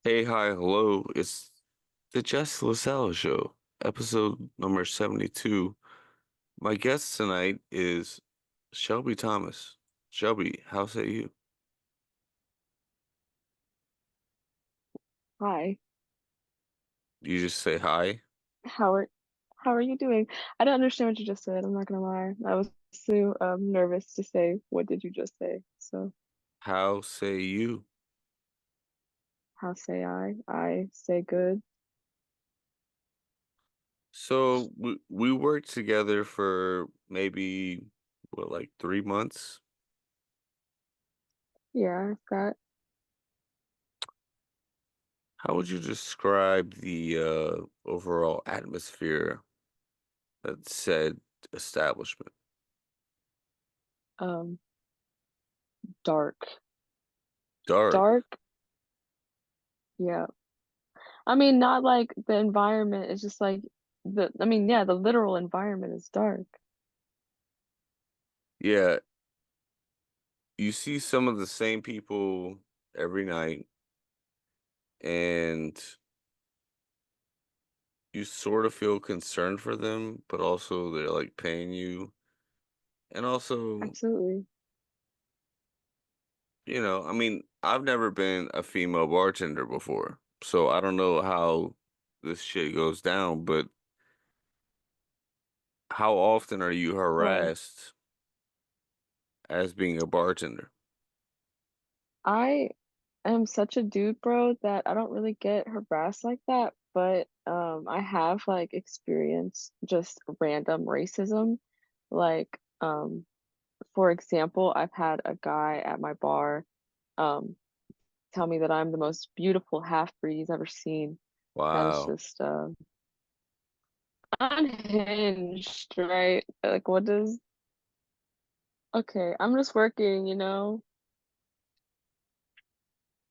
Hey, hi, hello. It's the Just LaSala Show, episode number 72. My guest tonight is Shelby Thomas. Shelby, how say you? Hi. You just say hi? How are how are you doing? I don't understand what you just said. I'm not gonna lie. I was so nervous to say what did you just say? So How say you? how say I? I say good. So we worked together for maybe what, like 3 months? Yeah, that How would you describe the overall atmosphere at said establishment? um dark. Dark. Dark, yeah. I mean not like the environment, it's just like yeah, the literal environment is dark. Yeah, you see some of the same people every night, and you sort of feel concerned for them, but also they're like paying you. And also, Absolutely. I mean, I've never been a female bartender before, so I don't know how this shit goes down, but how often are you Well, harassed as being a bartender? I am such a dude, bro, that I don't really get harassed like that, but I have like experienced just random racism. Like for example, I've had a guy at my bar um tell me that I'm the most beautiful half breed he's ever seen. And it's Wow. just unhinged, right? Like what does okay, I'm just working. All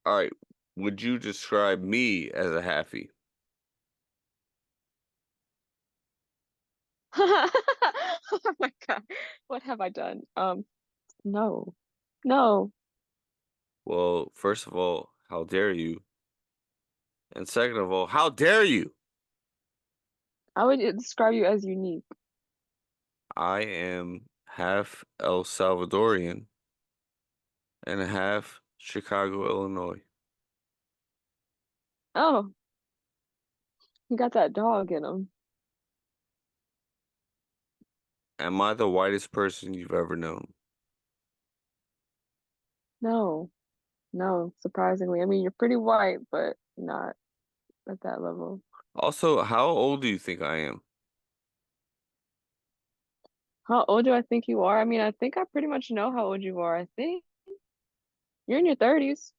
right. Would you describe me as a halfie? Oh my God. What have I done? No. No. Well, first of all, how dare you? And second of all, how dare you? I would describe you as unique. I am half El Salvadorian and half Chicago, Illinois. Oh, he got that dog in him. Am I the whitest person you've ever known? No. No, surprisingly. I mean, you're pretty white, but not at that level. Also, how old do you think I am? How old do I think you are? I mean, I think I pretty much know how old you are. I think you're in your 30s.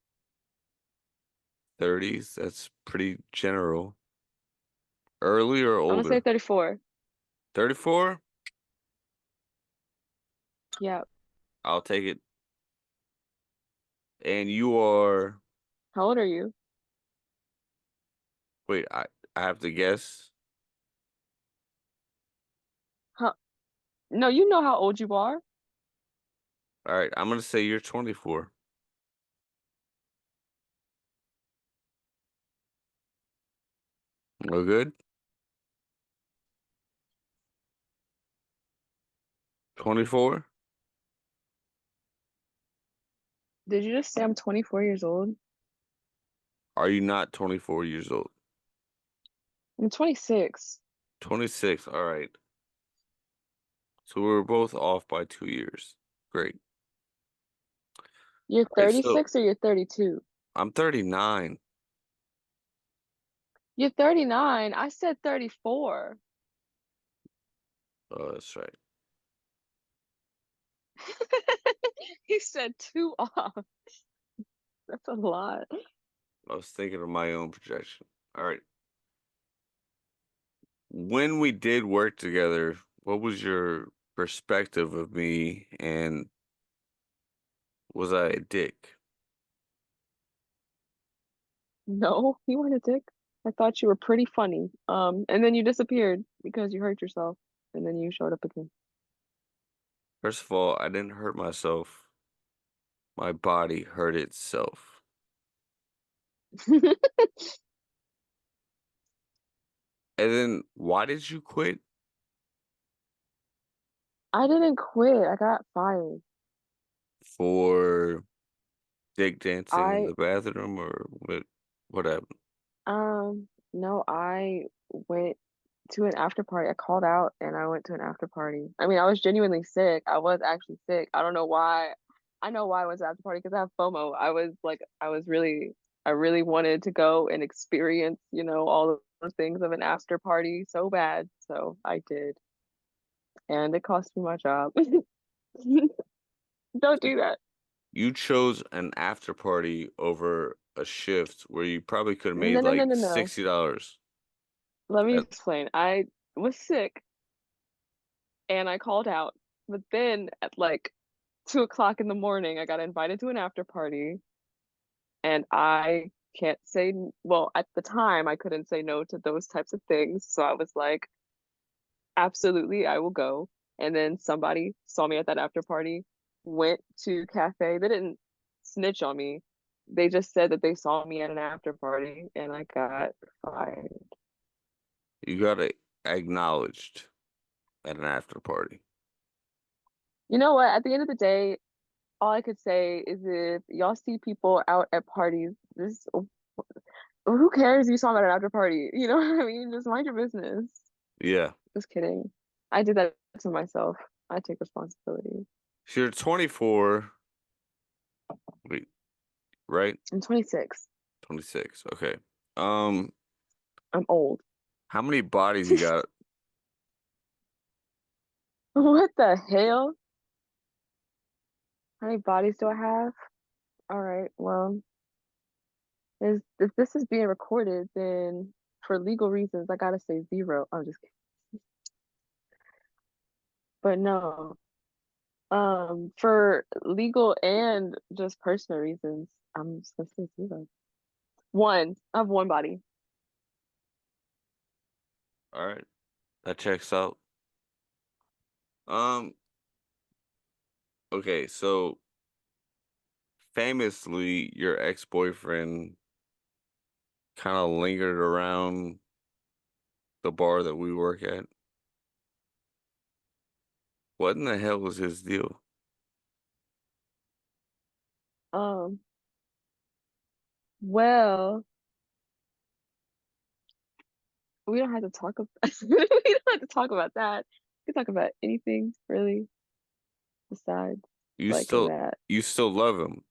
30s? That's pretty general. Early or I'm gonna say older? 34. 34? Yeah. I'll take it. And you are, How old are you? wait, I have to guess. How, no, you know how old you are. All right, I'm gonna say you're 24. No good? 24? Did you just say I'm 24 years old? Are you not 24 years old? I'm 26. 26. All right. So we were both off by 2 years. Great. You're All right, so 36 or you're 32? I'm 39. You're 39. I said 34. Oh, that's right. He said two off. That's a lot. I was thinking of my own projection. All right. When we did work together, what was your perspective of me, and was I a dick? No, you weren't a dick. I thought you were pretty funny. And then you disappeared because you hurt yourself, and then you showed up again. First of all, I didn't hurt myself. My body hurt itself. And then why did you quit? I didn't quit. I got fired. For dick dancing in I the bathroom or what happened? no, I went to an after party. I called out and I went to an after party. I mean, I was genuinely sick. I was actually sick. I don't know why. I know why I went to the after party because I have FOMO. I really wanted to go and experience, all the things of an after party so bad. So I did. And it cost me my job. Don't So do that. you chose an after party over a shift where you probably could have No, made no, no, like no, no. $60. Let me At, explain. I was sick and I called out. But then at like 2 o'clock in the morning, I got invited to an after party, and I can't say, well, at the time, I couldn't say no to those types of things. So I was like, absolutely, I will go. And then somebody saw me at that after party, went to cafe. They didn't snitch on me. They just said that they saw me at an after party, and I got fired. you got acknowledged at an after party. You know what? At the end of the day, all I could say is if y'all see people out at parties, just who cares you saw them at an after party? You know what I mean? Just mind your business. Yeah. Just kidding. I did that to myself. I take responsibility. So you're 24. Wait, right? I'm 26. 26. Okay. Um, I'm old. how many bodies you got? What the hell? How many bodies do I have? All right. Well, if this is being recorded, then for legal reasons, I gotta say zero. I'm just kidding. But no. For legal and just personal reasons, I'm just gonna say zero. One. I have one body. All right. That checks out. Um, okay, so famously, your ex-boyfriend kind of lingered around the bar that we work at. What in the hell was his deal? Um, well, we don't have to talk about we don't have to talk about that. We can talk about anything really besides You like still that. you still love him.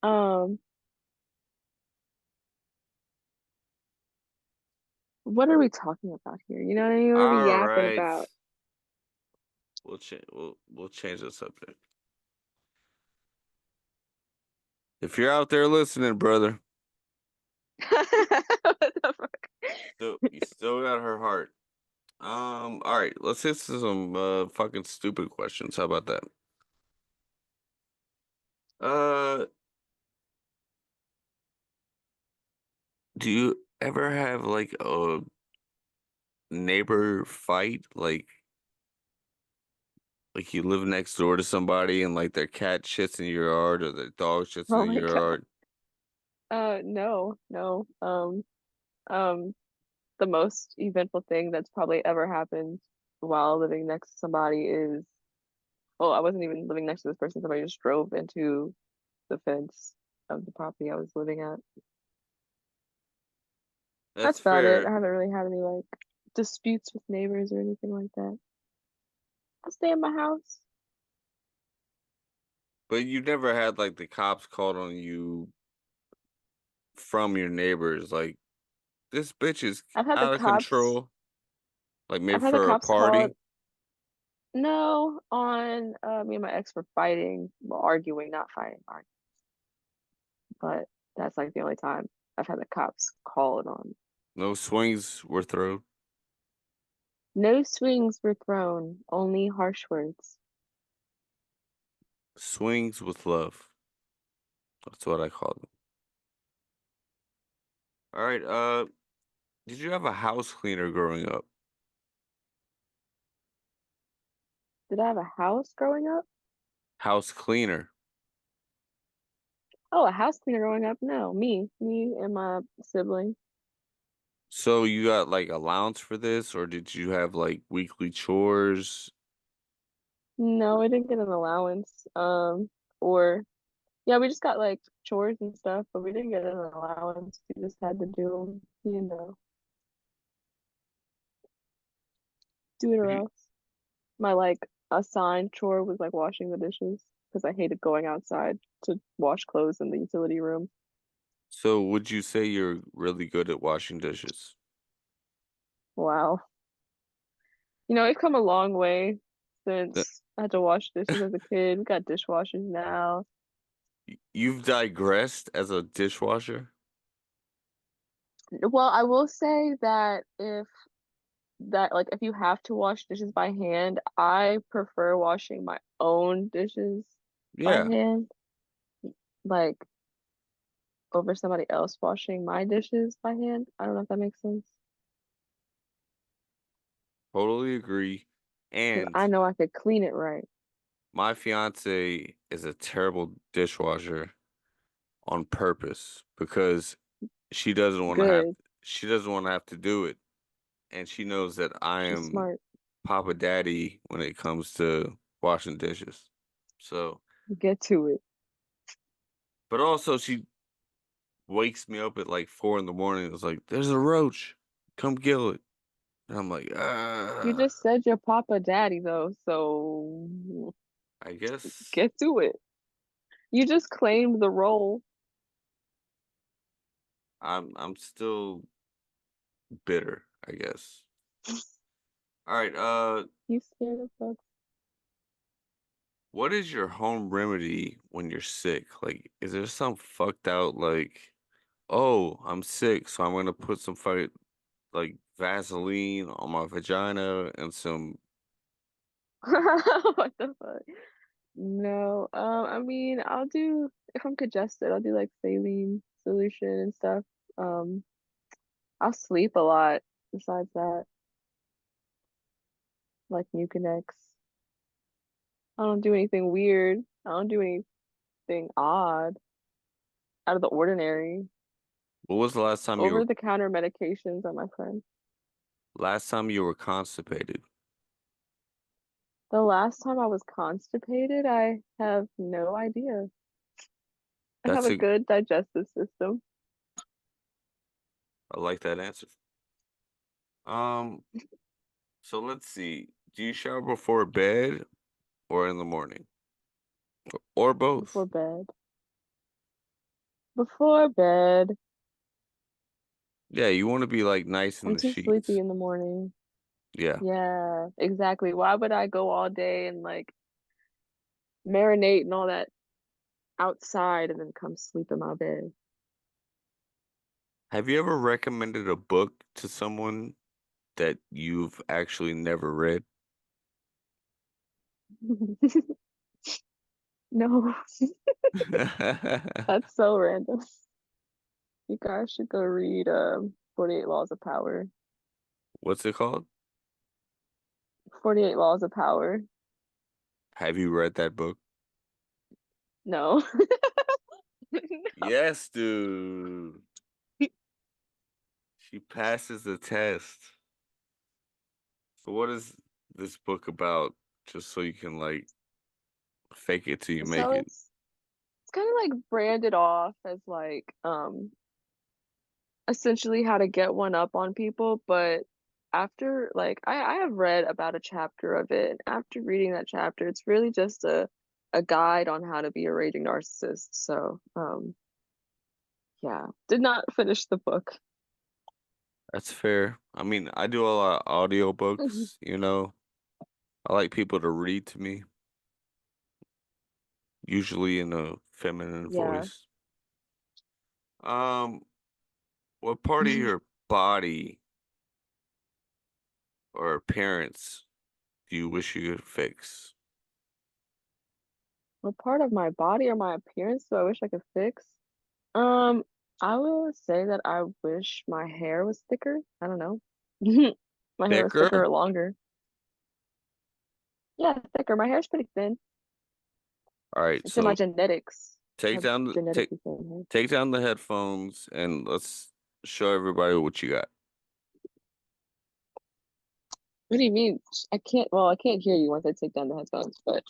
Um, what are we talking about here? You know what I mean? What are we All yapping right. about? We'll change the subject. If you're out there listening, brother, What the fuck? you still got her heart. All right, let's hit some fucking stupid questions. How about that? Uh, do you ever have like a neighbor fight? Like you live next door to somebody and like their cat shits in your yard or their dog shits Oh in my your God. yard? No, no. Um, the most eventful thing that's probably ever happened while living next to somebody is, well, I wasn't even living next to this person. Somebody just drove into the fence of the property I was living at. That's That's about it. I fair, haven't really had any like disputes with neighbors or anything like that. I stay in my house. but you never had like the cops called on you from your neighbors. Like this bitch is I've had the out of cops. control. Like maybe I've had the for a cops called. party. No, on me and my ex were fighting, well, arguing, not fighting, arguing. But that's like the only time I've had the cops called on. No swings were thrown. No swings were thrown, only harsh words. Swings with love. That's what I call them. All right. Did you have a house cleaner growing up? Did I have a house growing up? House cleaner. Oh, a house cleaner growing up? No, me and my sibling. So you got like allowance for this, or did you have like weekly chores? No, I didn't get an allowance. Or yeah, we just got like chores and stuff, but we didn't get an allowance. We just had to do them, do it or You- else. My like assigned chore was like washing the dishes because I hated going outside to wash clothes in the utility room. So would you say you're really good at washing dishes? Wow. It's come a long way Th- since I had to wash dishes as a kid. We got dishwashers now. You've digressed as a dishwasher? Well, I will say that if you have to wash dishes by hand, I prefer washing my own dishes by Yeah, hand, like over somebody else washing my dishes by hand. I don't know if that makes sense. totally agree. Because And I know I could clean it right. my fiance is a terrible dishwasher on purpose because she doesn't want to have Good. she doesn't want to have to do it, and she knows that I She's am smart. Papa Daddy when it comes to washing dishes. So, Get to it. but also she wakes me up at like 4 in the morning. It's like, there's a roach. Come kill it. And I'm like, You just said your papa daddy though, so I guess get to it. You just claimed the role. I'm still bitter, I guess. All right, You scared of bugs. what is your home remedy when you're sick? Like, is there some fucked out like, oh, I'm sick, so I'm gonna put some like Vaseline on my vagina and some. What the fuck? No, I mean, I'll do if I'm congested, I'll do like saline solution and stuff. Um, I'll sleep a lot besides that, like Mucinex. I don't do anything weird. I don't do anything odd, out of the ordinary. What was the last time you were Over-the-counter medications are my friend. constipated? The last time I was constipated, I have no idea. I have That's a a good digestive system. I like that answer. Um, so let's see. Do you shower before bed or in the morning? Or Before both? bed. Before bed. Yeah, you want to be like nice in I'm the too sleepy sheets. in the morning. Yeah. Yeah, exactly. Why would I go all day and like marinate and all that outside and then come sleep in my bed? Have you ever recommended a book to someone that you've actually never read? No, that's so random. You guys should go read 48 Laws of Power. What's it called? 48 Laws of Power. Have you read that book? No. Yes, dude. She passes the test. So what is this book about? Just so you can like fake it till you make So it. it's kind of like branded off as like essentially how to get one up on people, but after like I have read about a chapter of it, and after reading that chapter, it's really just a guide on how to be a raging narcissist. So yeah, did not finish the book. That's fair. I mean, I do a lot of audiobooks, you know. I like people to read to me, usually in a feminine Yeah. voice. Um, what part of your body or appearance do you wish you could fix? What part of my body or my appearance do I wish I could fix? Um, I will say that I wish my hair was thicker. I don't know. My hair was Thicker? thicker or longer. Yeah, thicker. My hair's pretty thin. All right, It's in my so genetics. Take Have down the genetically stolen hair. take down the headphones and let's show everybody what you got. What do you mean? I can't. Well, I can't hear you once I take down the headphones. But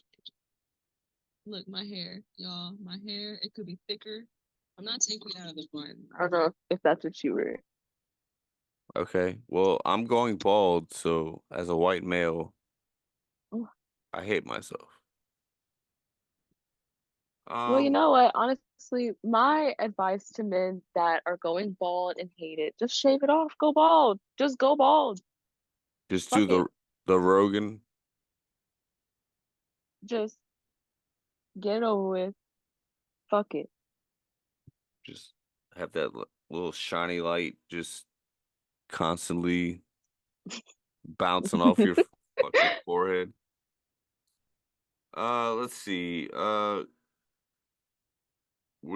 look, my hair, y'all. My hair. It could be thicker. I'm not taking it out of the bun. I don't know if that's what you were. Okay. Well, I'm going bald, so as a white male, Oh. I hate myself. Well, you Um, know what? Honestly, my advice to men that are going bald and hate it, just shave it off. Go bald. Just go bald. just do Fuck it. the Rogan, Just get it over with. Fuck it. just have that little shiny light just constantly bouncing off your fucking forehead. Let's see. Were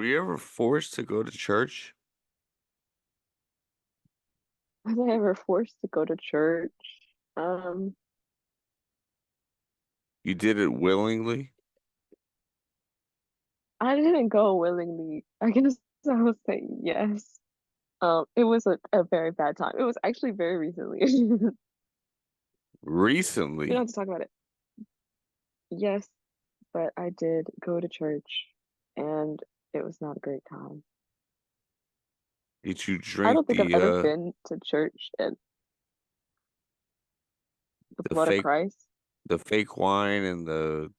you ever forced to go to church? Was I ever forced to go to church? Um, You did it willingly? I didn't go willingly. I guess I would say yes. It was a very bad time. It was actually very recently. We don't Recently? have to talk about it. Yes, but I did go to church and it was not a great time. Did you I drink don't think I've ever been to church and the the blood of fake Christ. the fake wine and the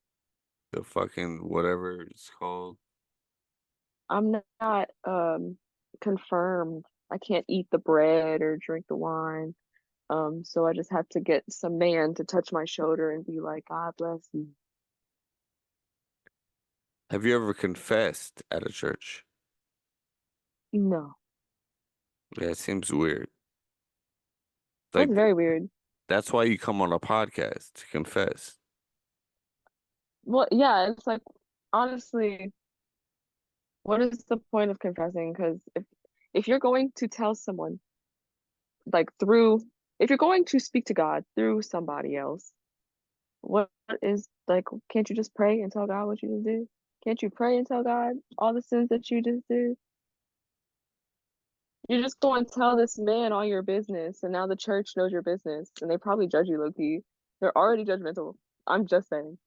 fucking whatever it's called? I'm not confirmed. I can't eat the bread or drink the wine. So I just have to get some man to touch my shoulder and be like, God bless you. Have you ever confessed at a church? No. Yeah, it seems weird. That's Like very weird. that's why you come on a podcast to confess. Well, yeah, it's like honestly, what is the point of confessing? Because if you're going to tell someone like through if you're going to speak to God through somebody else, what is like can't you just pray and tell God what you just did? Can't you pray and tell God all the sins that you just did? You're just going to tell this man all your business, and now the church knows your business, and they probably judge you low key. They're already judgmental. I'm just saying.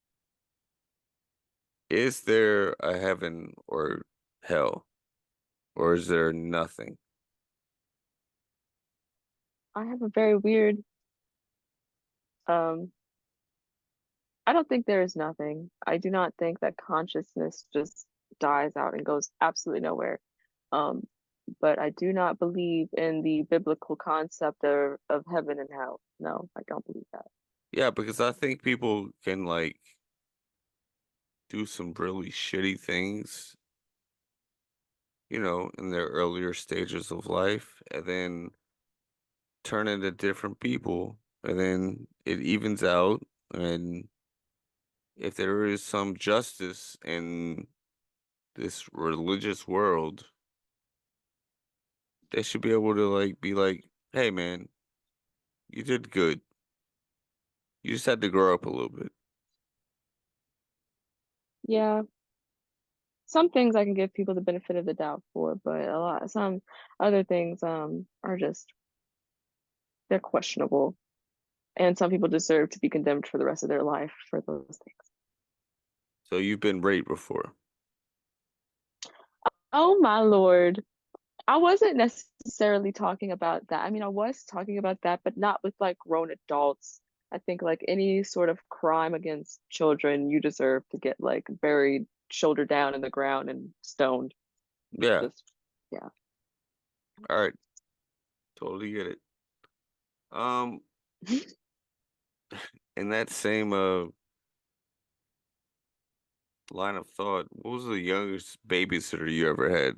Is there a heaven or hell? Or is there nothing? I have a very weird um I don't think there is nothing. I do not think that consciousness just dies out and goes absolutely nowhere. Um, but I do not believe in the biblical concept of heaven and hell. No, I don't believe that. Yeah, because I think people can like do some really shitty things, in their earlier stages of life and then turn into different people and then it evens out and if there is some justice in this religious world, they should be able to like be like, "Hey man, you did good. You just had to grow up a little bit." Yeah, some things I can give people the benefit of the doubt for, but some other things are just they're questionable. And some people deserve to be condemned for the rest of their life for those things. So you've been raped before. Oh my Lord. I wasn't necessarily talking about that. I mean, I was talking about that, but not with like grown adults. I think like any sort of crime against children, you deserve to get like buried shoulder down in the ground and stoned. Yeah. Just yeah. All right. Totally get it. Um, in that same line of thought, what was the youngest babysitter you ever had?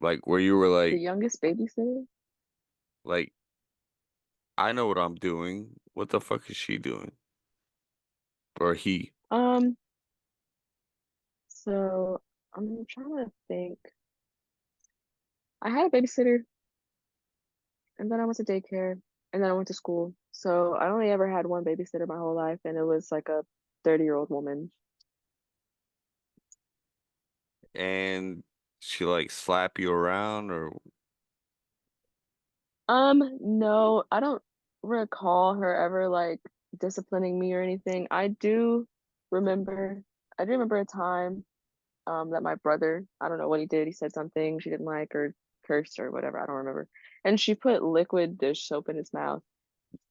Like where you were The youngest babysitter? like, I know what I'm doing. What the fuck is she doing? Or he? Um, so I'm trying to think. I had a babysitter and then I went to daycare and then I went to school. So I only ever had one babysitter my whole life and it was like a 30-year-old woman. And she like slap you around or No, I don't recall her ever like disciplining me or anything. Remember, I do remember a time that my brother, I don't know what he did, he said something she didn't like or cursed or whatever, I don't remember. And she put liquid dish soap in his mouth.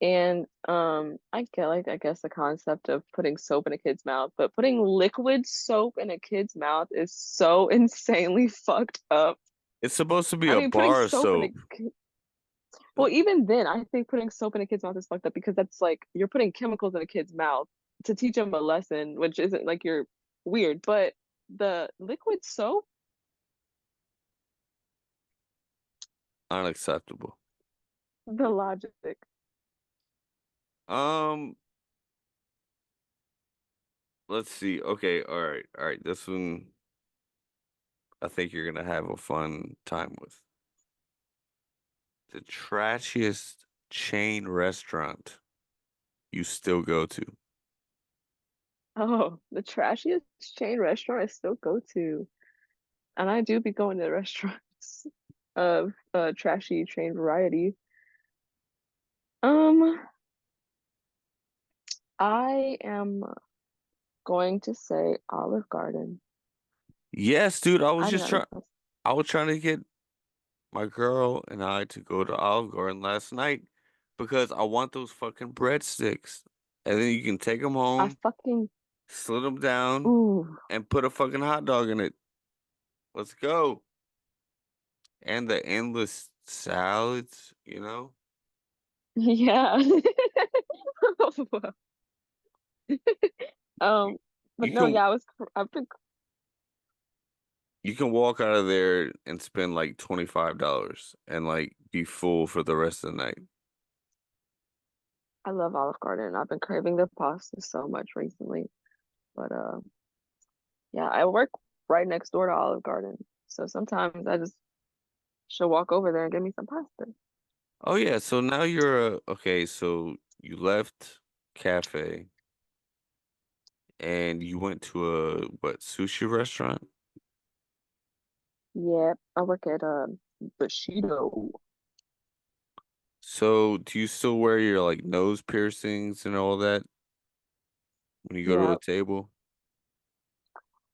And I guess the concept of putting soap in a kid's mouth, but putting liquid soap in a kid's mouth is so insanely fucked up. it's supposed to be I a mean, putting bar of soap in soap. a well, even then, I think putting soap in a kid's mouth is fucked up because that's like you're putting chemicals in a kid's mouth to teach them a lesson, which isn't like you're weird. But the liquid soap, Unacceptable. the logic. Um, let's see. Okay, all right. This one I think you're gonna have a fun time with. The trashiest chain restaurant you still go to. Oh, the trashiest chain restaurant I still go to. And I do be going to restaurants of trashy chain variety. Um, I am going to say Olive Garden. Yes, dude. I do not know. I was trying to get my girl and I to go to Olive Garden last night because I want those fucking breadsticks. And then you can take them I home, fucking slit them down, ooh. and put a fucking hot dog in it. Let's go. And the endless salads, you know? Yeah. You, Um, but you no, can yeah, I've been you can walk out of there and spend like $25 and like be full for the rest of the night. I love Olive Garden. I've been craving the pasta so much recently. But yeah, I work right next door to Olive Garden. So sometimes I just should walk over there and get me some pasta. Oh yeah, so now you're okay, so you left cafe and you went to a what, sushi restaurant? Yeah, I work at Bushido. So do you still wear your like nose piercings and all that when you go to a Yeah, table?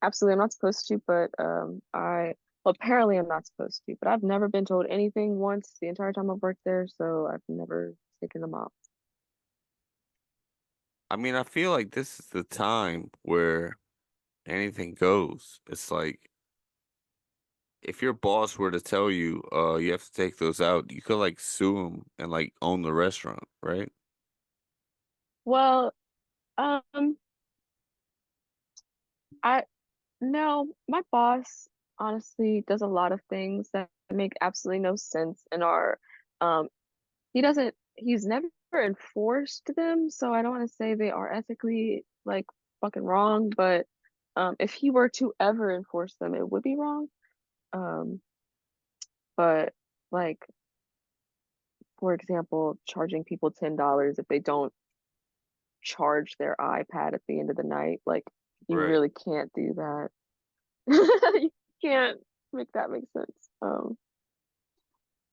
absolutely. I'm not supposed to, but well, apparently I'm not supposed to, but I've never been told anything once the entire time I've worked there, so I've never taken them off. I mean, I feel like this is the time where anything goes. It's like if your boss were to tell you, you have to take those out, you could like sue him and like own the restaurant, right? Well, um, I no, my boss honestly does a lot of things that make absolutely no sense and are um he's never enforced them, so I don't want to say they are ethically like fucking wrong, but if he were to ever enforce them, it would be wrong. Um, but like for example, charging people $10 if they don't charge their iPad at the end of the night, like you Right. really can't do that. You can't make that make sense.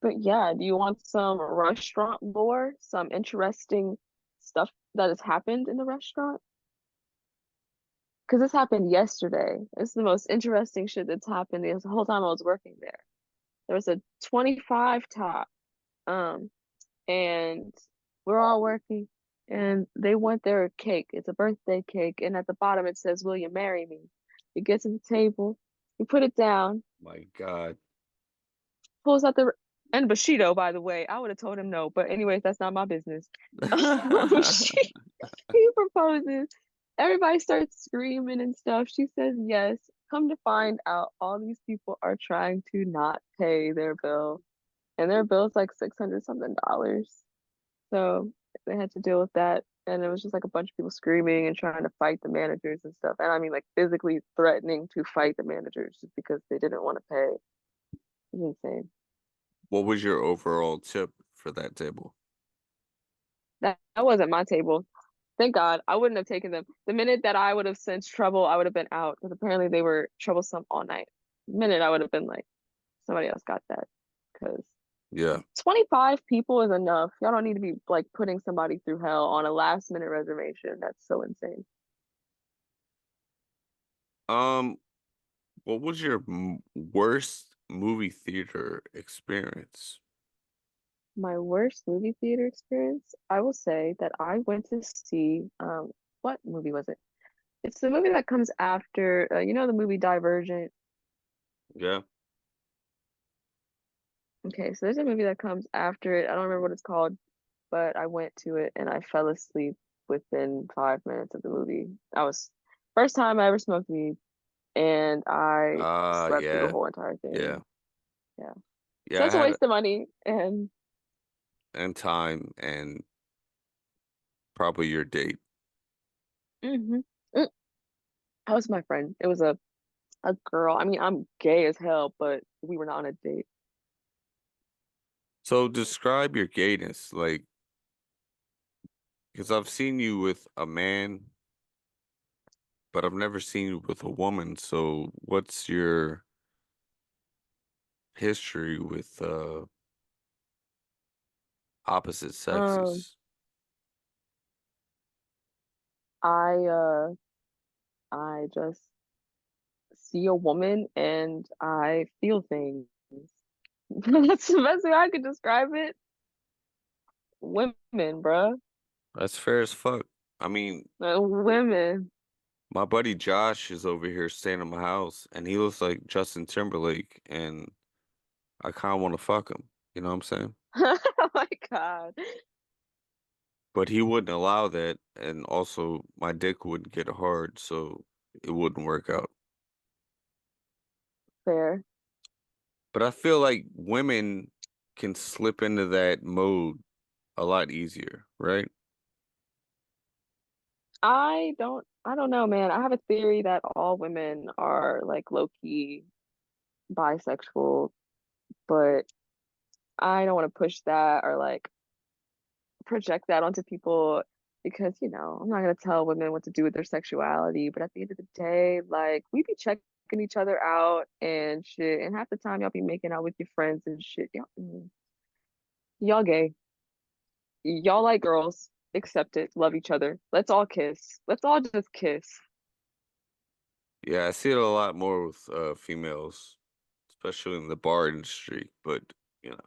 But yeah, do you want some restaurant lore, some interesting stuff that has happened in the restaurant? Because this happened yesterday. It's the most interesting shit that's happened the whole time I was working there. There was a 25 top, um, and we're all working, and they want their cake. It's a birthday cake, and at the bottom it says, "Will you marry me?" We get to the table, we put it down, My God. pulls out the and Bushido, by the way. I would have told him no, but anyways, that's not my business. She he proposes. Everybody starts screaming and stuff. She says yes. Come to find out, all these people are trying to not pay their bill, and their bill's like 600 something dollars. So they had to deal with that. And it was just like a bunch of people screaming and trying to fight the managers and stuff. And I mean, like physically threatening to fight the managers just because they didn't want to pay. It was insane. What was your overall tip for that table? That wasn't my table. Thank God. I wouldn't have taken them. The minute that I would have sensed trouble, I would have been out because apparently they were troublesome all night. minute I would have been like, somebody else got that. Because Yeah. 25 people is enough. Y'all don't need to be like putting somebody through hell on a last minute reservation. That's so insane. Um, what was your worst movie theater experience? My worst movie theater experience, I will say that I went to see what movie was it? It's the movie that comes after the movie Divergent. Yeah. Okay, so there's a movie that comes after it. I don't remember what it's called, but I went to it and I fell asleep within 5 minutes of the movie. I was first time I ever smoked weed and I slept through the Yeah. whole entire Yeah. thing. Yeah. Yeah, I Such a had waste of money and and time and probably your date. hmm that was my friend. It was a girl. I mean, I'm gay as hell, but we were not on a date. So describe your gayness, like, because I've seen you with a man, but I've never seen you with a woman. So what's your history with opposite Um, sexes? I uh I just see a woman and I feel things. That's the best way I could describe it. Women, bruh. That's fair as fuck. I mean, Women. my buddy Josh is over here staying in my house, and he looks like Justin Timberlake, and I kind of want to fuck him. You know what I'm saying? Oh my God. But he wouldn't allow that, and also my dick wouldn't get hard, so it wouldn't work out. Fair. But I feel like women can slip into that mode a lot easier, right? I don't know, man. I have a theory that all women are like low key bisexual, but I don't want to push that or like project that onto people because, I'm not gonna tell women what to do with their sexuality, but at the end of the day, like we be checking each other out and shit, and half the time y'all be making out with your friends and shit. Y'all gay. Y'all like girls. Accept it. Love each other. Let's all kiss. Let's all just kiss. Yeah, I see it a lot more with females, especially in the bar industry, but you know.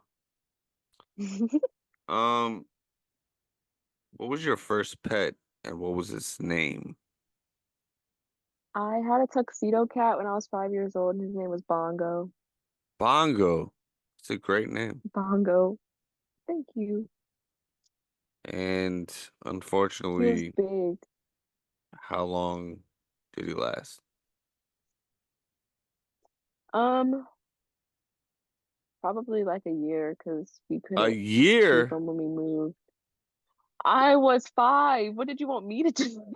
What was your first pet and what was its name? I had a tuxedo cat when I was 5 years old, and his name was Bongo. Bongo. It's a great name. Bongo. Thank you. And He was unfortunately, big. how long did he last? Um, Probably like a year because we A couldn't keep year? him when we moved. I was 5. What did you want me to do?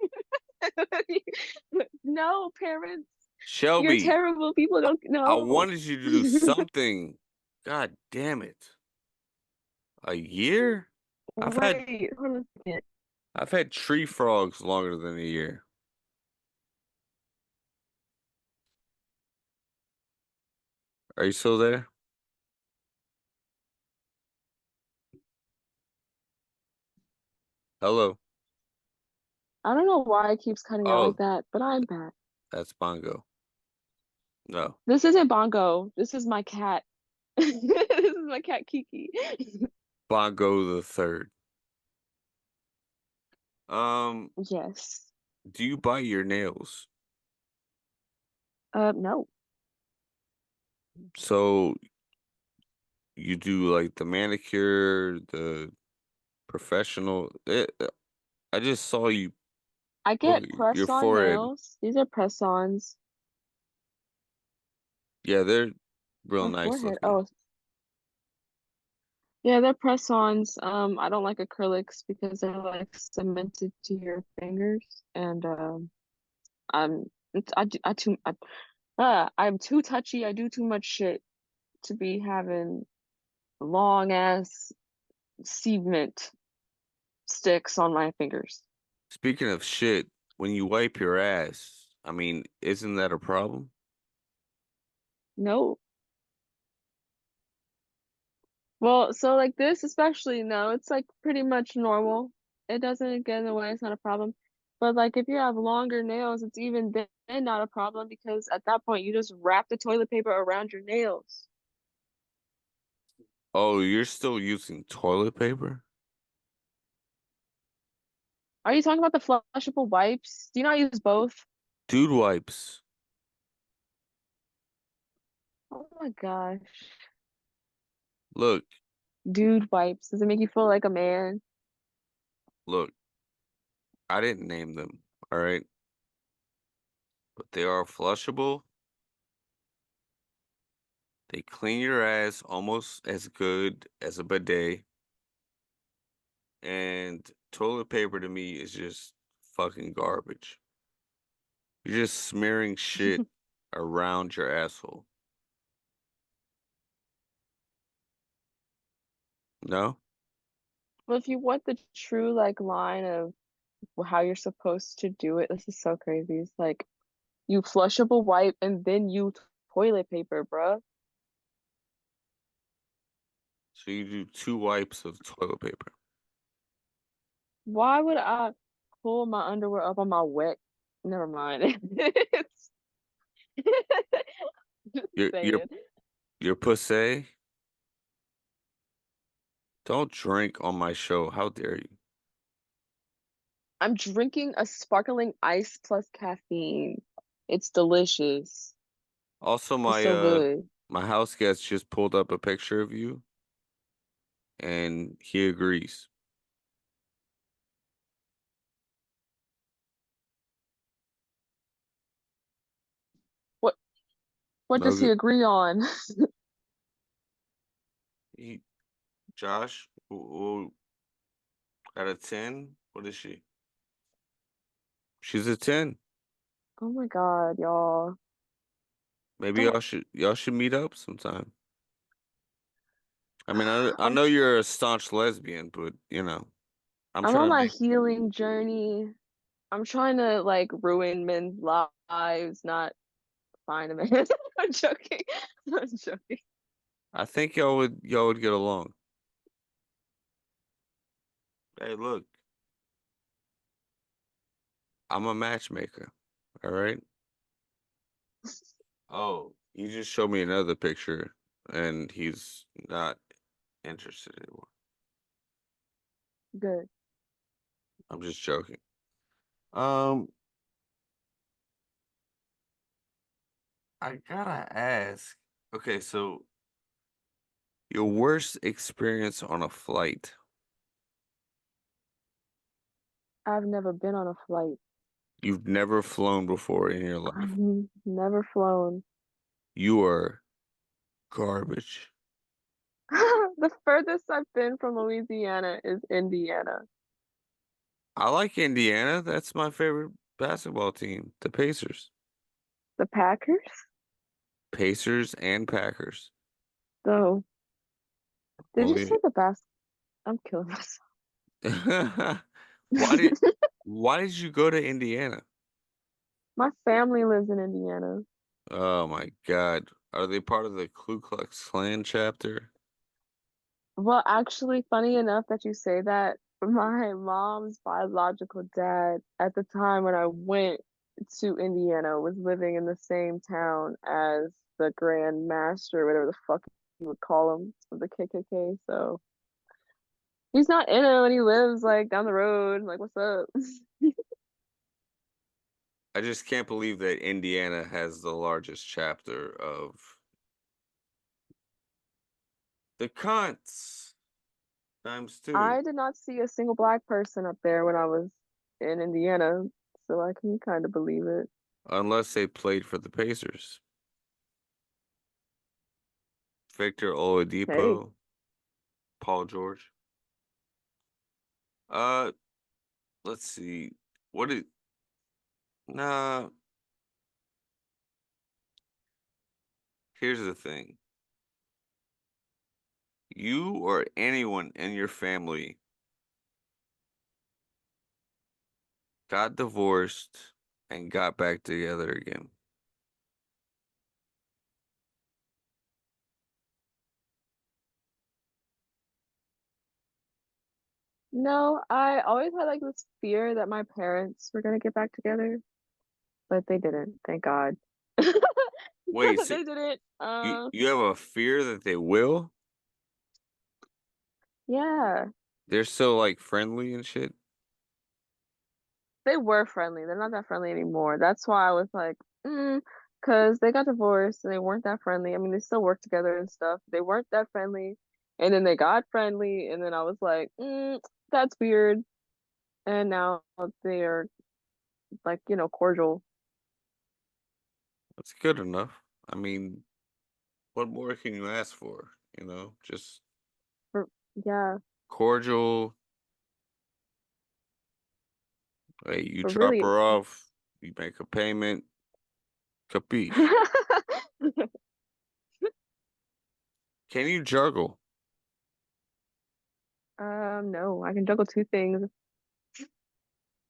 No, parents, you're Shelby, terrible. People don't I know. wanted you to do something. God damn it. A year? I've had Wait, hold on a second. I've had tree frogs longer than a year. Are you still there? Hello. I don't know why it keeps cutting out like Oh, that, but I'm back. that's Bongo. No. This isn't Bongo. This is my cat. This is my cat Kiki. Bongo the third. Um, Yes. do you bite your nails? No. So you do like the manicure, the professional. I just saw you I put get your press-on forehead. nails. These are press-ons. Yeah, they're real My nice forehead. looking. Oh, yeah, they're press-ons. I don't like acrylics because they're like cemented to your fingers, and I'm I, do- I too I'm too touchy. I do too much shit to be having long ass cement sticks on my fingers. Speaking of shit, when you wipe your ass, I mean, isn't that a problem? No. Well, so like this especially, no, it's like pretty much normal. It doesn't get in the way, it's not a problem. But like if you have longer nails, it's even then not a problem because at that point you just wrap the toilet paper around your nails. Oh, you're still using toilet paper? Are you talking about the flushable wipes? Do you not use both? Dude wipes. Oh my gosh. Look, Dude wipes. Does it make you feel like a man? look, I didn't name them, all right? But they are flushable. They clean your ass almost as good as a bidet. And toilet paper to me is just fucking garbage. You're just smearing shit around your asshole. No? Well, if you want the true like line of how you're supposed to do it, this is so crazy. It's like you flushable wipe and then you toilet paper, bruh. So you do two wipes of toilet paper. Why would I pull my underwear up on my wet? Never mind. It's just Your your saying. your pussy? Don't drink on my show. How dare you? I'm drinking a sparkling ice plus caffeine. It's delicious. Also, It's so good. my house guest just pulled up a picture of you and he agrees. What what No does he good. agree on? He, Josh, out of 10, what is she? She's a 10. Oh my God, y'all. Maybe Don't y'all should meet up sometime. I mean, I I'm know you're a staunch lesbian, but I'm I'm on trying to my make healing journey. I'm trying to like ruin men's lives, not find a man. I'm joking. I'm joking. I think y'all would get along. Hey, look, I'm a matchmaker. All right. Oh, you just showed me another picture and he's not interested anymore. Good. I'm just joking. Um, I gotta ask. Okay, so your worst experience on a flight. I've never been on a flight. You've never flown before in your life. I've never flown. You are garbage. The furthest I've been from Louisiana is Indiana. I like Indiana. That's my favorite basketball team, the Pacers. The Packers? Pacers and Packers. So, did you Only say the best? I'm killing myself. why did why did you go to Indiana? My family lives in Indiana. Oh my God. Are they part of the Ku Klux Klan chapter? Well, actually, funny enough that you say that, my mom's biological dad at the time when I went to Indiana was living in the same town as the Grand Master, whatever the fuck you would call him, of the KKK. So he's not in it and he lives like down the road. Like, what's up? I just can't believe that Indiana has the largest chapter of the cunts times two. I did not see a single black person up there when I was in Indiana, so I can kind of believe it. Unless they played for the Pacers. Victor Hey, Oladipo, Paul George. Uh, let's see. What did nah, here's the thing. You or anyone in your family got divorced and got back together again. No, I always had like this fear that my parents were gonna get back together, but they didn't, thank God. Wait, so They didn't. you have a fear that they will? Yeah, They're so like friendly and shit. they were friendly. They're not that friendly anymore. That's why I was like, because they got divorced and they weren't that friendly. I mean, they still work together and stuff. They weren't that friendly, and then they got friendly, and then I was like, that's weird. And now they are like, cordial. That's good enough. I mean, what more can you ask for? Just For, yeah, cordial. Hey, you but drop really. her off, you make a payment, capiche. Can you juggle? No, I can juggle two things.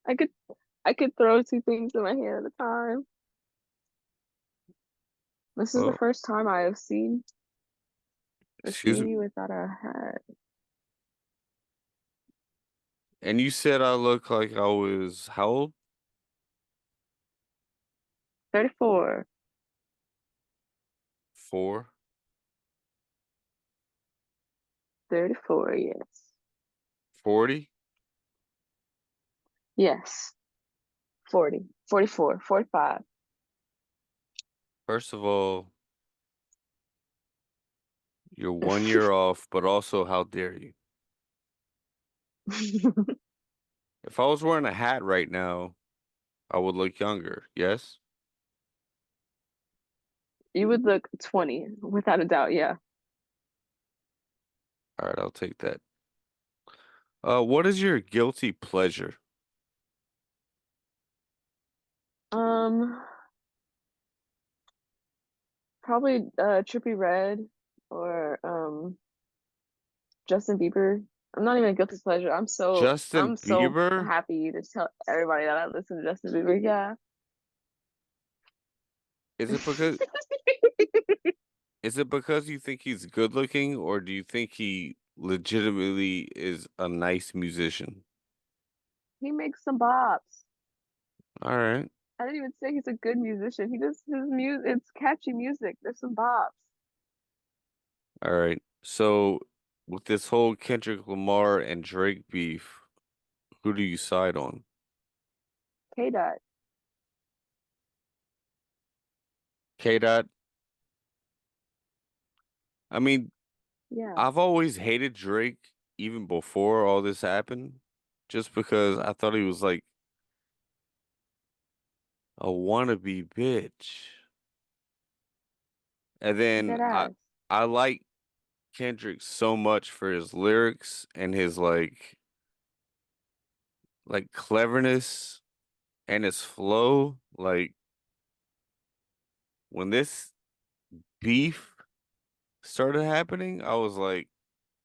I could I could throw two things in my hand at a time. This is the Well, first time I have seen a excuse me. genie without a hat. And you said I look like I was how old? 34. 4? 34, yes. 40? Yes. 40, 44, 45. First of all, you're 1 year off, but also how dare you? If I was wearing a hat right now, I would look younger. Yes? You would look 20, without a doubt, yeah. All right, I'll take that. What is your guilty pleasure? Um, Probably Trippy Red or Justin Bieber. I'm not even a guilty pleasure. Justin I'm so Bieber? happy to tell everybody that I listen to Justin Bieber. Yeah. Is it because is it because you think he's good looking, or do you think he legitimately is a nice musician? He makes some bops. All right. I didn't even say he's a good musician. He just his music. It's catchy music. There's some bops. All right. So with this whole Kendrick Lamar and Drake beef, who do you side on? K Dot. K Dot? I mean, Yeah. I've always hated Drake even before all this happened, just because I thought he was like a wannabe bitch. And then Dead I ass. I like Kendrick so much for his lyrics and his like cleverness and his flow. Like when this beef started happening, I was like,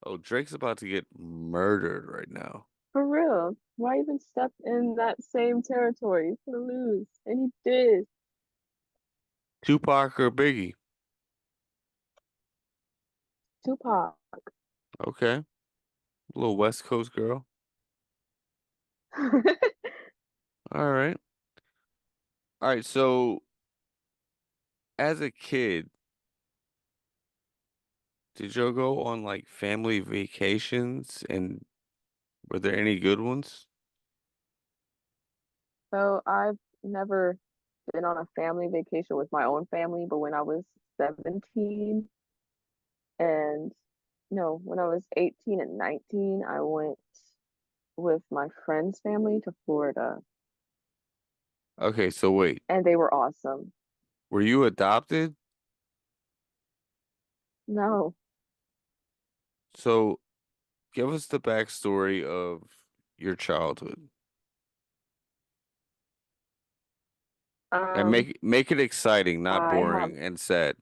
"Oh, Drake's about to get murdered right now." For real. Why even step in that same territory? He's gonna lose. And he did. Tupac or Biggie? Tupac. Okay, little West Coast girl. All right, all right. So as a kid, did you go on like family vacations, and were there any good ones? So I've never been on a family vacation with my own family, but when I was 17 and no, when I was 18 and 19, I went with my friend's family to Florida, Okay, so wait, and they were awesome. were you adopted? No, So give us the backstory of your childhood and um, make it exciting, not I have boring and sad.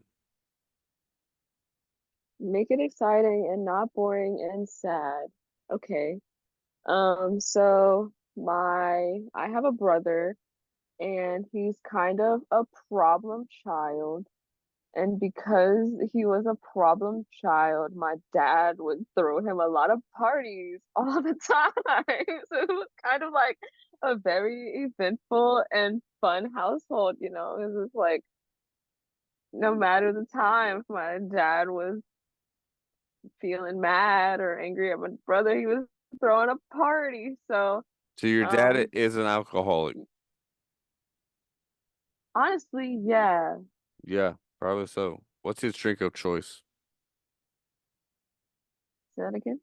make it exciting and not boring and sad. Okay. So I have a brother and he's kind of a problem child And because he was a problem child, my dad would throw him a lot of parties all the time. So it was kind of like a very eventful and fun household, you know. It was like no matter the time, if my dad was feeling mad or angry at my brother, he was throwing a party. So, So your dad um, is an alcoholic. honestly, yeah. Yeah, probably so. What's his drink of choice? Say that again.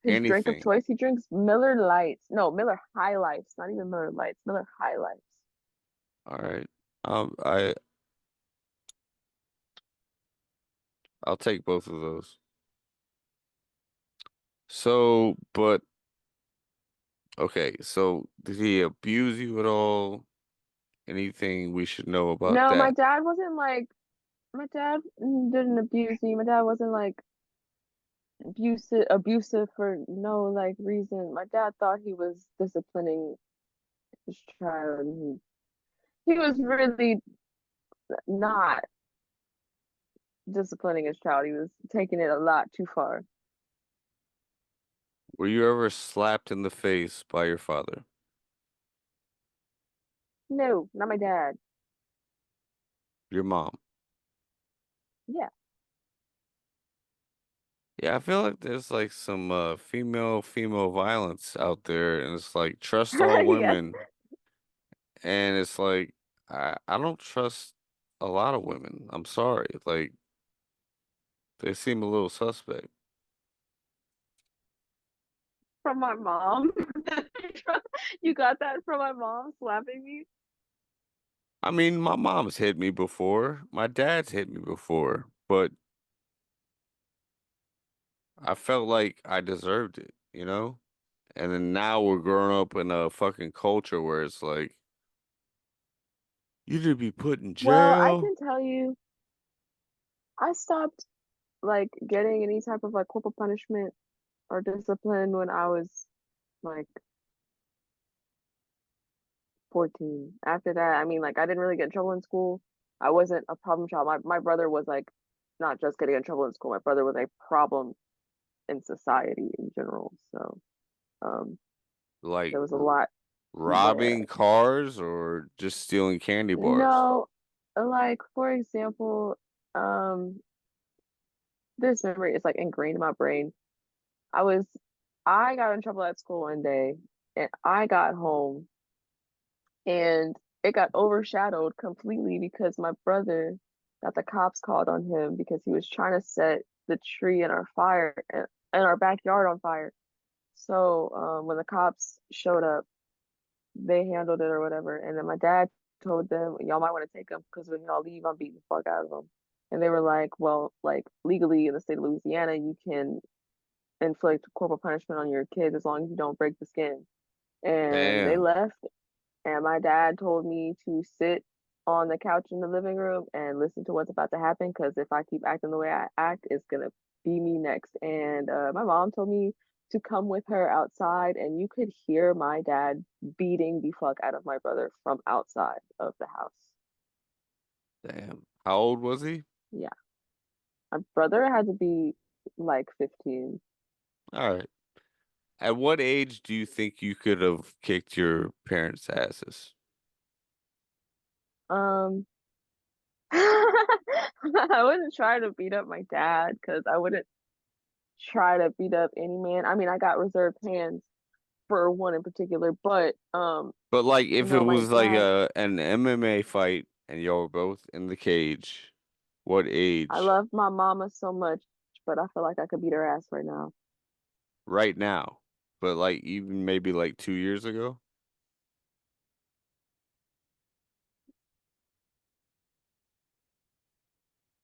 His drink of Anything. choice, he drinks Miller Lights. No, Miller High Lifes, not even Miller Lights, Miller High Lifes. All right. I'll take both of those. So, but okay. So, did he abuse you at all? Anything we should know about No, that? my dad didn't abuse me. My dad wasn't like abusive for no like reason. My dad thought he was disciplining his child. He was really not disciplining his child. He was taking it a lot too far. Were you ever slapped in the face by your father? No, not my dad. Your mom? Yeah. Yeah, I feel like there's like some female violence out there, and it's like trust all Yes. women, and it's like I don't trust a lot of women. I'm sorry. Like they seem a little suspect. From my mom. You got that from my mom slapping me? I mean, my mom's hit me before. My dad's hit me before, but I felt like I deserved it, you know? And then now we're growing up in a fucking culture where it's like, you need to be put in Well, I jail. can tell you, I stopped like getting any type of like corporal punishment or discipline when I was like 14. After that, I mean, like I didn't really get in trouble in school. I wasn't a problem child. My brother was like not just getting in trouble in school. My brother was a problem in society in general. So, um, Like there was a lot robbing there. cars or just stealing candy bars. No, like for example, um, this memory is like ingrained in my brain. I was, I got in trouble at school one day, and I got home, and it got overshadowed completely because my brother got the cops called on him because he was trying to set the tree in in our backyard on fire. So, when the cops showed up, they handled it or whatever. And then my dad told them, y'all might want to take him because when y'all leave, I'm beating the fuck out of them. And they were like, well, like legally in the state of Louisiana, you can inflict corporal punishment on your kids as long as you don't break the skin. And they Damn, left. And my dad told me to sit on the couch in the living room and listen to what's about to happen because if I keep acting the way I act, it's gonna be me next. And my mom told me to come with her outside, and you could hear my dad beating the fuck out of my brother from outside of the house. damn. How old was he? Yeah, my brother had to be like 15. All right. At what age do you think you could have kicked your parents' asses? Um, I wouldn't try to beat up my dad because I wouldn't try to beat up any man. I mean, I got reserved hands for one in particular, but But like if it no, my was like dad, a an MMA fight and y'all were both in the cage, what I age? love my mama so much, but I feel like I could beat her ass right now. Right now. But like even maybe like 2 years ago?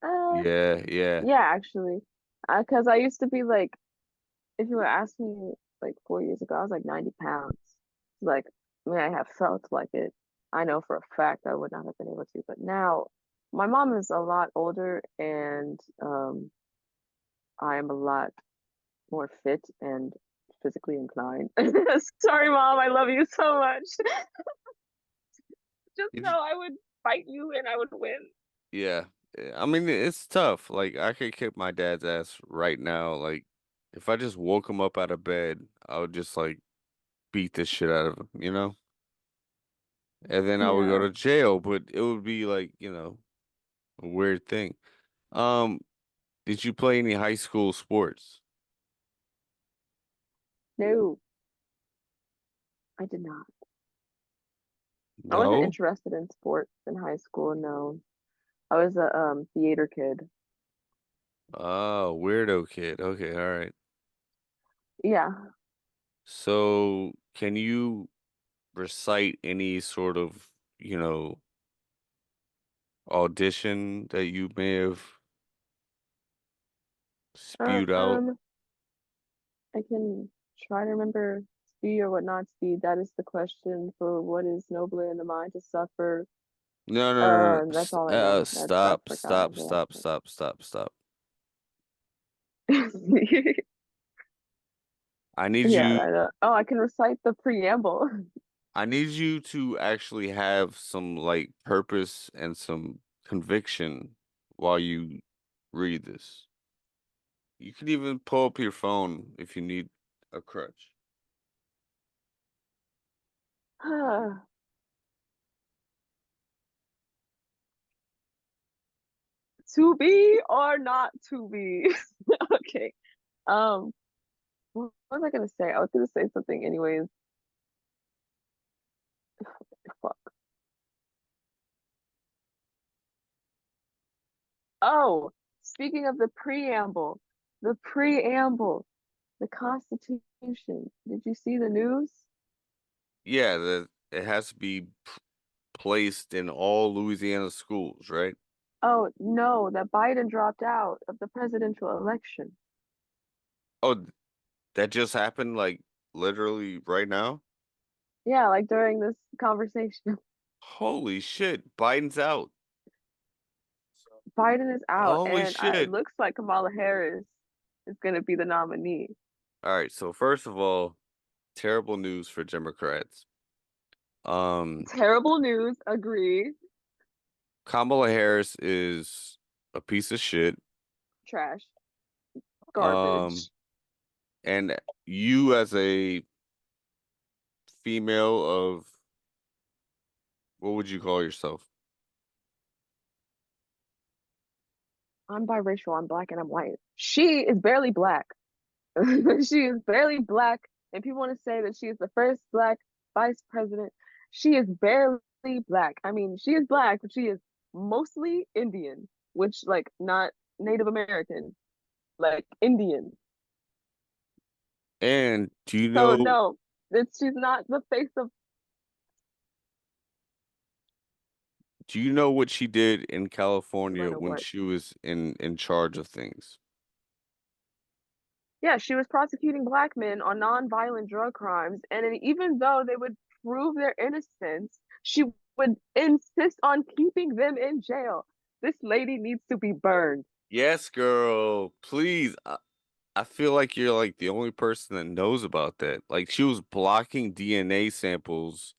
Uh, Yeah, yeah. yeah, actually, because I used to be like, if you would ask me like 4 years ago, I was like 90 pounds. Like, I mean, I have felt like it. I know for a fact I would not have been able to, but now my mom is a lot older and I am a lot more fit and physically inclined. Sorry, mom, I love you so much. Just If know I would fight you and I would win. Yeah. I mean, it's tough. Like, I could kick my dad's ass right now. Like, if I just woke him up out of bed, I would just like beat the shit out of him, you know? And then I would go Yeah. to jail, but it would be like, a weird thing. Um, did you play any high school sports? No, I did not. I wasn't No? interested in sports in high school, no. I was a theater kid. Oh, weirdo kid. Okay, all right. Yeah. So, can you recite any sort of, audition that you may have spewed out? Um, I can try to remember speed or what not speed. That is the question for what is nobler in the mind to suffer. No, no, no, no. That's all I know. That's Stop, like how stop, the stop, stop, stop, stop. accent. I need Yeah, you, I know. Oh, I can recite the preamble. I need you to actually have some like purpose and some conviction while you read this. You can even pull up your phone if you need a crutch. To be or not to be. Okay. Um, what was I gonna say? I was gonna say something anyways. Fuck. Oh, speaking of the preamble, the Constitution. Did you see the news? Yeah, it has to be placed in all Louisiana schools, right? Oh, no, that Biden dropped out of the presidential election. Oh, that just happened like literally right now? Yeah, like during this conversation. Holy shit, Biden's out. Biden is out, Holy and it shit. looks like Kamala Harris is going to be the nominee. All right, so first of all, terrible news for Democrats. Um, Terrible news, agree. Kamala Harris is a piece of shit. Trash, Um, garbage. and you as a female of what would you call yourself? I'm biracial, I'm black, and I'm white. She is barely black. She is barely black, and people want to say that she is the first black vice president. She is barely black. I mean, she is black, but she is mostly Indian, which like not Native American, like Indian. And So no, she's not the face of. do you know what she did in Do I California know when what? she was in charge of things? Yeah, she was prosecuting black men on non-violent drug crimes, and then even though they would prove their innocence, she would insist on keeping them in jail. This lady needs to be burned. Yes, girl. Please. I feel like you're like the only person that knows about that. Like she was blocking DNA samples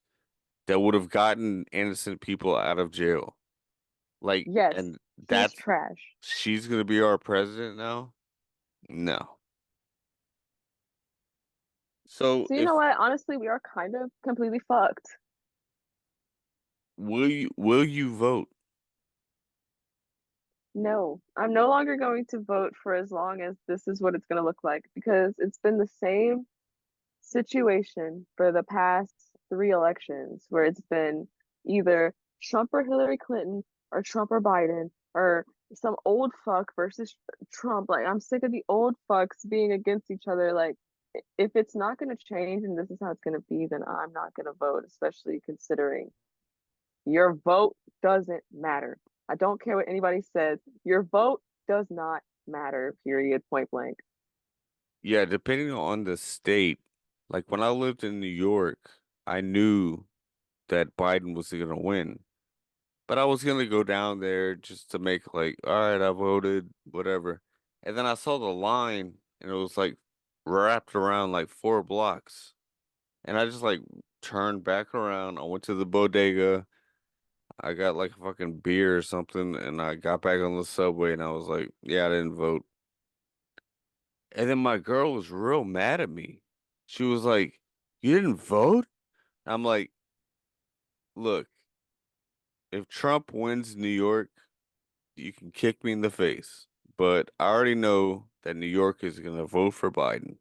that would have gotten innocent people out of jail. Like, Yes, and she is that's trash. she's gonna be our president now? No. So So you know if what? Honestly, we are kind of completely fucked. will you vote? No, I'm no longer going to vote for as long as this is what it's going to look like because it's been the same situation for the past three elections where it's been either Trump or Hillary Clinton or Trump or Biden or some old fuck versus Trump. Like, I'm sick of the old fucks being against each other. Like, if it's not going to change and this is how it's going to be, then I'm not going to vote, especially considering your vote doesn't matter. I don't care what anybody says. Your vote does not matter, period, point blank. Yeah, depending on the state. Like when I lived in New York, I knew that Biden was gonna win. But I was gonna go down there just to make like, all right, I voted, whatever. And then I saw the line and it was like wrapped around like 4 blocks. And I just like turned back around. I went to the bodega. I got like a fucking beer or something, and I got back on the subway, and I was like, "Yeah, I didn't vote." And then my girl was real mad at me. She was like, "You didn't vote?" I'm like, "Look, if Trump wins New York, you can kick me in the face, but I already know that New York is gonna vote for Biden."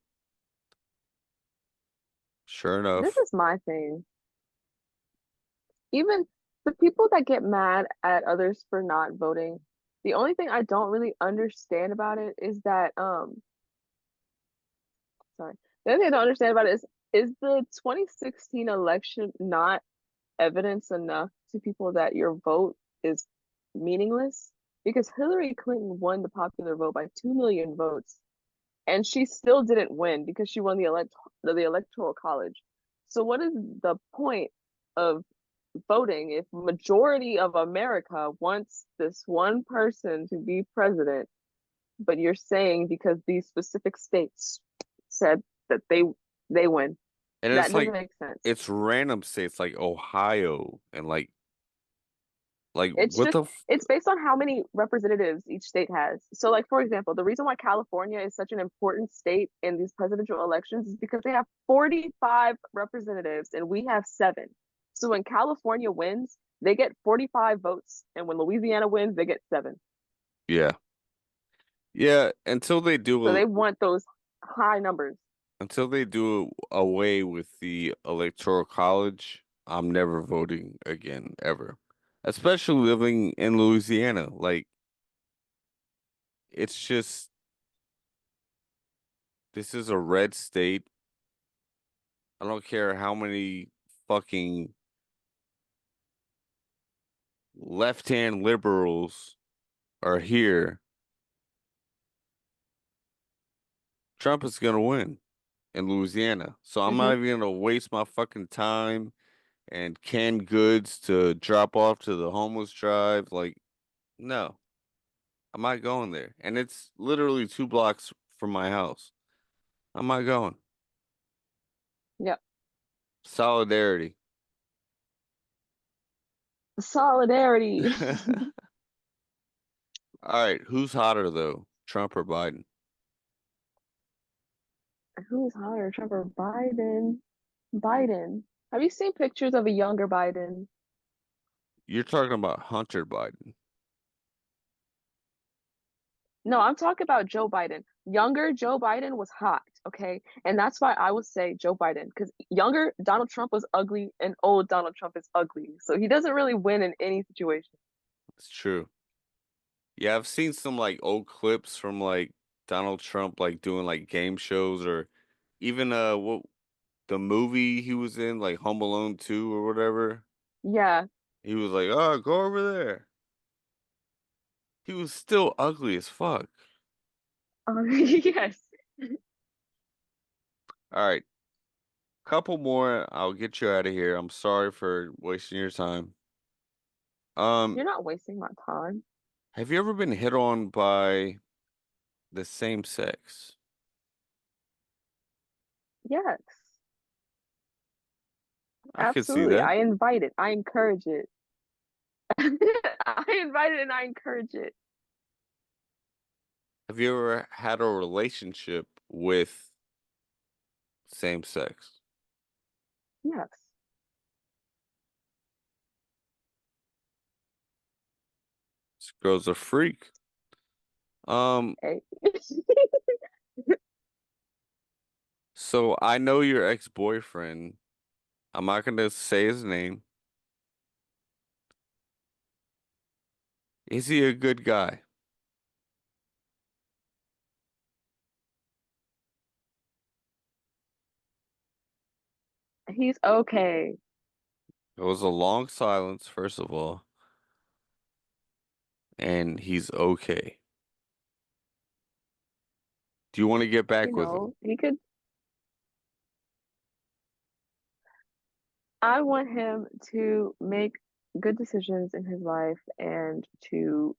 Sure This enough. is my thing. Even the people that get mad at others for not voting, the only thing I don't really understand about it is that sorry. The other thing I don't understand about it is the 2016 election not evidence enough to people that your vote is meaningless? Because Hillary Clinton won the popular vote by 2 million votes, and she still didn't win because she won the electoral college. So what is the point of voting if majority of America wants this one person to be president, but you're saying because these specific states said that they win. And That it's doesn't like make sense. it's random states like Ohio and like It's what just the f it's based on how many representatives each state has. So like for example, the reason why California is such an important state in these presidential elections is because they have 45 representatives and we have 7. So when California wins, they get 45 votes, and when Louisiana wins, they get 7. Yeah. Yeah, So they want those high numbers. until they do away with the electoral college, I'm never voting again ever. Especially living in Louisiana. Like it's just this is a red state. I don't care how many fucking left-hand liberals are here. Trump is gonna win in Louisiana. So I'm not Hmm. even gonna waste my fucking time and canned goods to drop off to the homeless drive. Like, no, I'm not going there. And it's literally 2 blocks from my house. I'm not going. Yep. Solidarity. Solidarity. All right, who's hotter though, Trump or Biden? Who's hotter, Trump or Biden? Biden. Have you seen pictures of a younger Biden? You're talking about Hunter Biden. No, I'm talking about Joe Biden. Younger Joe Biden was hot, okay? And that's why I would say Joe Biden, because younger Donald Trump was ugly and old Donald Trump is ugly. So he doesn't really win in any situation. It's true. Yeah, I've seen some like old clips from like Donald Trump like doing like game shows or even what the movie he was in, like Home Alone 2 or whatever. Yeah. He was like, "Oh, go over there." He was still ugly as fuck. Yes. All right, couple more. I'll get you out of here. I'm sorry for wasting your time. You're not wasting my time. Have you ever been hit on by the same sex? Yes. I could see Absolutely. that. I invite it. I encourage it. I invite it and I encourage it. Have you ever had a relationship with same sex? Yes. This girl's a freak. Um, Hey. so I know your ex-boyfriend. I'm not gonna say his name. Is he a good guy? He's okay. It was a long silence, first of all, and he's okay. Do you want to get back with him? He could I want him to make good decisions in his life and to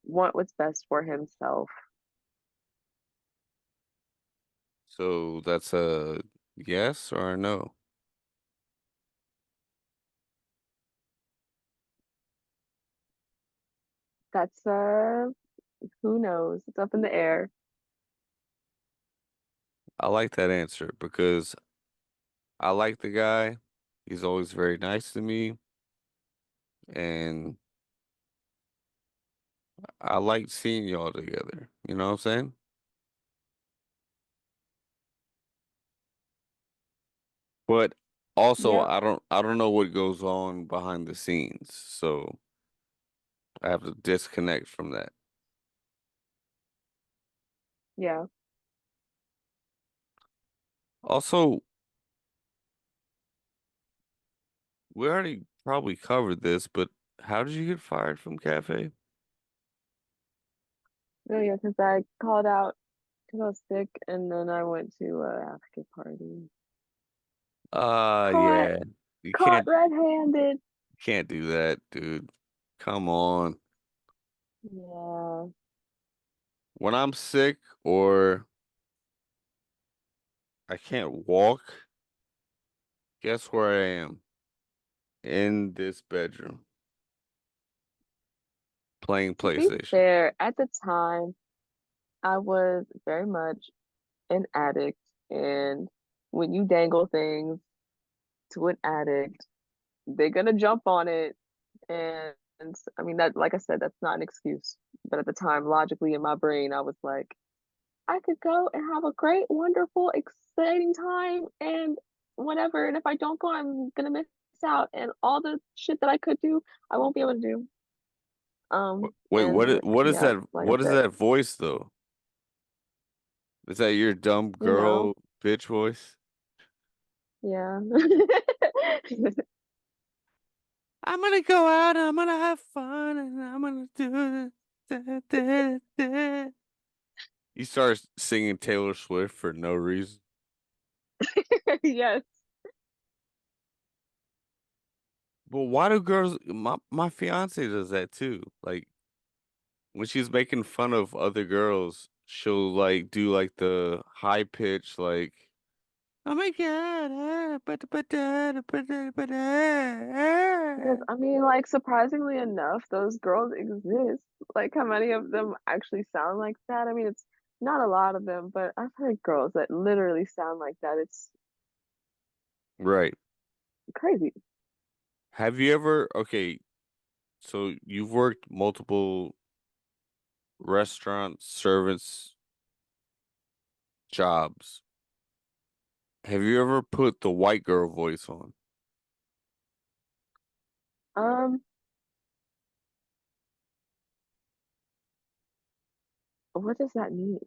want what's best for himself. So that's a yes or a no? That's who knows? It's up in the air. I like that answer because I like the guy. He's always very nice to me, and I like seeing y'all together. You know what I'm saying? But also, Yep. I don't know what goes on behind the scenes, so I have to disconnect from that. Yeah. Also, we already probably covered this, but how did you get fired from Cafe? No, yeah, because I called out because I was sick, and then I went to a African party. Caught, Yeah. You caught can't red-handed. can't do that, dude. Come on. Yeah. When I'm sick or I can't walk, guess where I am? In this bedroom playing To be PlayStation. fair, at the time, I was very much an addict, and when you dangle things to an addict, they're gonna jump on it. And I mean that, like I said, that's not an excuse. But at the time, logically in my brain, I was like, I could go and have a great, wonderful, exciting time and whatever. And if I don't go, I'm gonna miss out. And all the shit that I could do, I won't be able to do. Wait, And what is yeah, that? like I What is said, that voice though? Is that your dumb you know, girl bitch voice? yeah. I'm gonna go out, I'm gonna have fun, and I'm gonna do this. You start singing Taylor Swift for no reason. Yes. But why do girls? My fiance does that too. Like when she's making fun of other girls, she'll like do like the high pitch, like oh my god, Yes, I mean, like surprisingly enough, those girls exist. Like, how many of them actually sound like that? I mean, it's not a lot of them, but I've heard girls that literally sound like that. It's right. crazy. Have you ever? Okay, so you've worked multiple restaurant servants jobs. Have you ever put the white girl voice on? Um, what does that mean?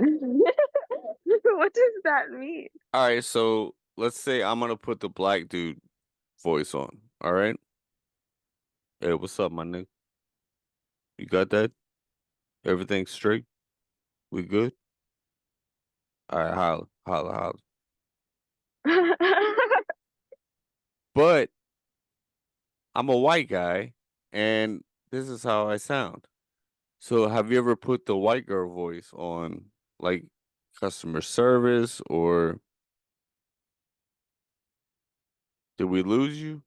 What does that mean? All right, so let's say I'm gonna put the black dude voice on. All right. Hey, what's up, my nigga? You got that? Everything straight? We good? All right, holla, holla, holla. But I'm a white guy, and this is how I sound. So, have you ever put the white girl voice on, like customer service, or did we lose you?